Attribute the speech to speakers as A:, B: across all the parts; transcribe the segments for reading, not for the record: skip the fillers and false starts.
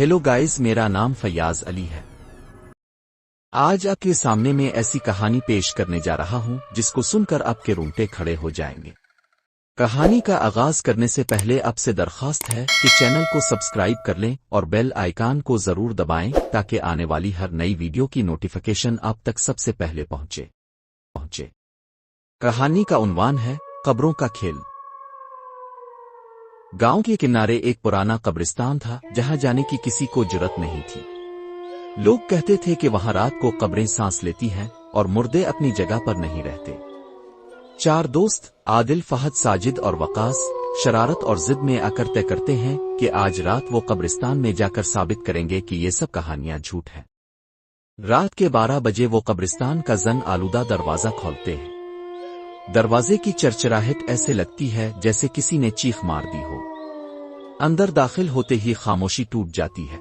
A: Hello guys, मेरा नाम फयाज अली है। आज आपके सामने में ऐसी कहानी पेश करने जा रहा हूं जिसको सुनकर आपके रोंगटे खड़े हो जाएंगे। कहानी का आगाज करने से पहले आपसे दरखास्त है कि चैनल को सब्सक्राइब कर लें और बेल आइकन को जरूर दबाएं ताकि आने वाली हर नई वीडियो की नोटिफिकेशन आप तक सबसे पहले पहुंचे। कहानी का उन्वान है कब्रों का खेल। गांव के किनारे एक पुराना कब्रिस्तान था जहां जाने की किसी को जुर्रत नहीं थी। लोग कहते थे कि वहां रात को कब्रें सांस लेती हैं और मुर्दे अपनी जगह पर नहीं रहते। चार दोस्त आदिल, फहद, साजिद और वकास शरारत और जिद में आकर तय करते हैं कि आज रात वो कब्रिस्तान में जाकर साबित करेंगे कि ये सब कहानियां झूठ हैं। रात के 12 बजे वो कब्रिस्तान का जंग आलूदा दरवाजा खोलते हैं। दरवाजे की चरचराहट ऐसे लगती है जैसे किसी ने चीख मार दी हो। अंदर दाखिल होते ही खामोशी टूट जाती है।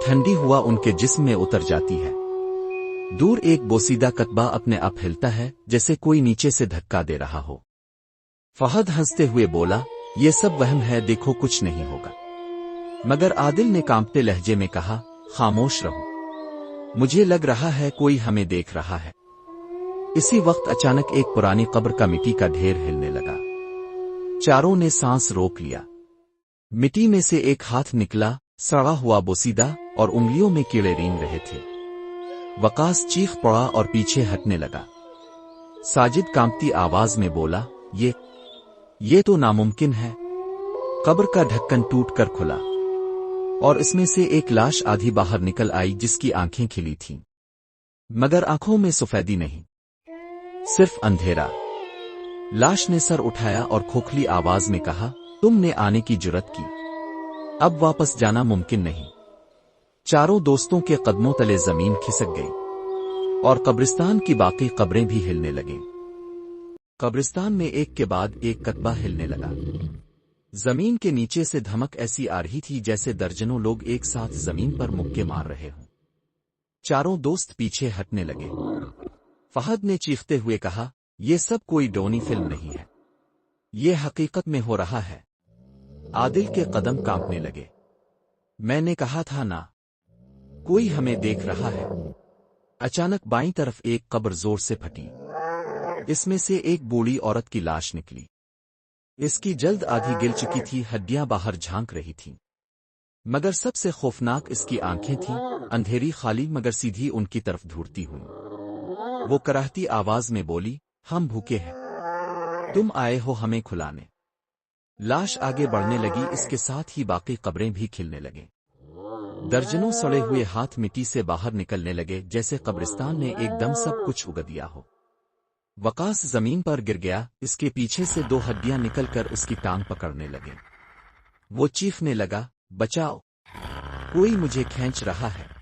A: ठंडी हवा उनके जिस्म में उतर जाती है। दूर एक बोसीदा कतबा अपने आप हिलता है जैसे कोई नीचे से धक्का दे रहा हो। फहद हंसते हुए बोला, ये सब वहम है, देखो कुछ नहीं होगा। मगर आदिल ने कांपते लहजे में कहा, खामोश रहो, मुझे लग रहा है कोई हमें देख रहा है। इसी वक्त अचानक एक पुरानी कब्र का मिट्टी का ढेर हिलने लगा। चारों ने सांस रोक लिया। मिट्टी में से एक हाथ निकला, सड़ा हुआ बोसीदा और उंगलियों में कीड़े रेंग रहे थे। वकास चीख पड़ा और पीछे हटने लगा। साजिद कांपती आवाज में बोला, ये तो नामुमकिन है। कब्र का ढक्कन टूटकर खुला और इसमें से एक लाश आधी बाहर निकल आई जिसकी आंखें खिली थीं, मगर आंखों में सफेदी नहीं, सिर्फ अंधेरा। लाश ने सर उठाया और खोखली आवाज में कहा, तुमने आने की जुर्रत की, अब वापस जाना मुमकिन नहीं। चारों दोस्तों के कदमों तले जमीन खिसक गई और कब्रिस्तान की बाकी कब्रें भी हिलने लगीं। कब्रिस्तान में एक के बाद एक कतबा हिलने लगा। जमीन के नीचे से धमक ऐसी आ रही थी जैसे दर्जनों लोग एक साथ जमीन पर मुक्के मार रहे हों। चारों दोस्त पीछे हटने लगे। फहद ने चीखते हुए कहा, यह सब कोई डोनी फिल्म नहीं है, ये हकीकत में हो रहा है। आदिल के कदम कांपने लगे। मैंने कहा था ना, कोई हमें देख रहा है। अचानक बाईं तरफ एक कब्र जोर से फटी। इसमें से एक बूढ़ी औरत की लाश निकली। इसकी जल्द आधी गिल चुकी थी, हड्डियां बाहर झांक रही थीं। मगर सबसे खौफनाक इसकी आंखें थीं, अंधेरी, खाली मगर सीधी उनकी तरफ घूरती हुई। वो कराहती आवाज में बोली, हम भूखे हैं, तुम आए हो हमें खिलाने। लाश आगे बढ़ने लगी, इसके साथ ही बाकी कब्रें भी खिलने लगे। दर्जनों सड़े हुए हाथ मिट्टी से बाहर निकलने लगे जैसे कब्रिस्तान ने एकदम सब कुछ उगा दिया हो। वकास जमीन पर गिर गया, इसके पीछे से 2 हड्डियां निकलकर उसकी टांग पकड़ने लगे। वो चीखने लगा, बचाओ, कोई मुझे खींच रहा है।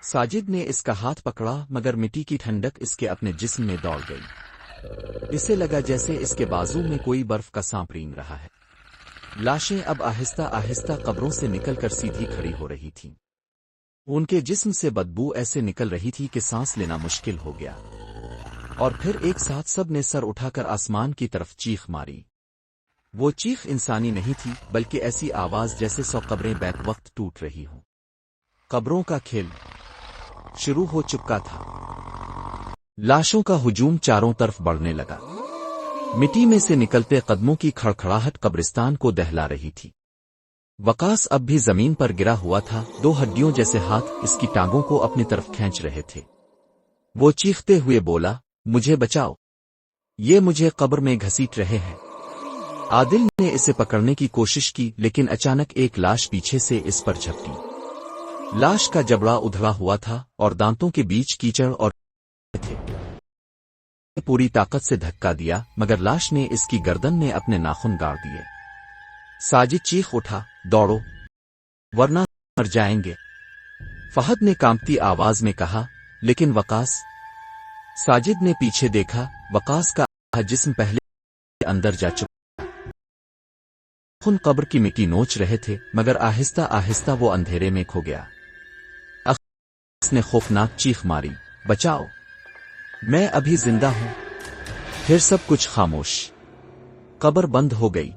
A: साजिद ने इसका हाथ पकड़ा मगर मिट्टी की ठंडक इसके अपने जिस्म में दौड़ गई। इसे लगा जैसे इसके बाजू में कोई बर्फ का सांप रेंग रहा है। लाशें अब आहिस्ता आहिस्ता कब्रों से निकलकर सीधी खड़ी हो रही थीं। उनके जिस्म से बदबू ऐसे निकल रही थी कि सांस लेना मुश्किल हो गया। और फिर एक साथ सब ने सर उठाकर आसमान की तरफ चीख मारी। वो चीख इंसानी नहीं थी, बल्कि ऐसी आवाज जैसे 100 कब्रें बैक वक्त टूट रही हों। कब्रों का खेल शुरू हो चुका था। लाशों का हुजूम चारों तरफ बढ़ने लगा। मिट्टी में से निकलते कदमों की खड़खड़ाहट कब्रिस्तान को दहला रही थी। वकास अब भी जमीन पर गिरा हुआ था, 2 हड्डियों जैसे हाथ इसकी टांगों को अपनी तरफ खींच रहे थे। वो चीखते हुए बोला, मुझे बचाओ, ये मुझे कब्र में घसीट रहे हैं। आदिल ने इसे पकड़ने की कोशिश की, लेकिन अचानक एक लाश पीछे से इस पर झपटी। लाश का जबड़ा उधड़ा हुआ था और दांतों के बीच कीचड़ और थे। पूरी ताकत से धक्का दिया मगर लाश ने इसकी गर्दन में अपने नाखून गाड़ दिए। साजिद चीख उठा, दौड़ो वरना मर जाएंगे। फहद ने कांपती आवाज में कहा, लेकिन वकास। साजिद ने पीछे देखा, वकास का जिस्म पहले अंदर जा चुका। खून कब्र की मिट्टी नोच रहे थे मगर आहिस्ता आहिस्ता वो अंधेरे में खो गया। उसने खौफनाक चीख मारी, बचाओ, मैं अभी जिंदा हूं। फिर सब कुछ खामोश। कब्र बंद हो गई।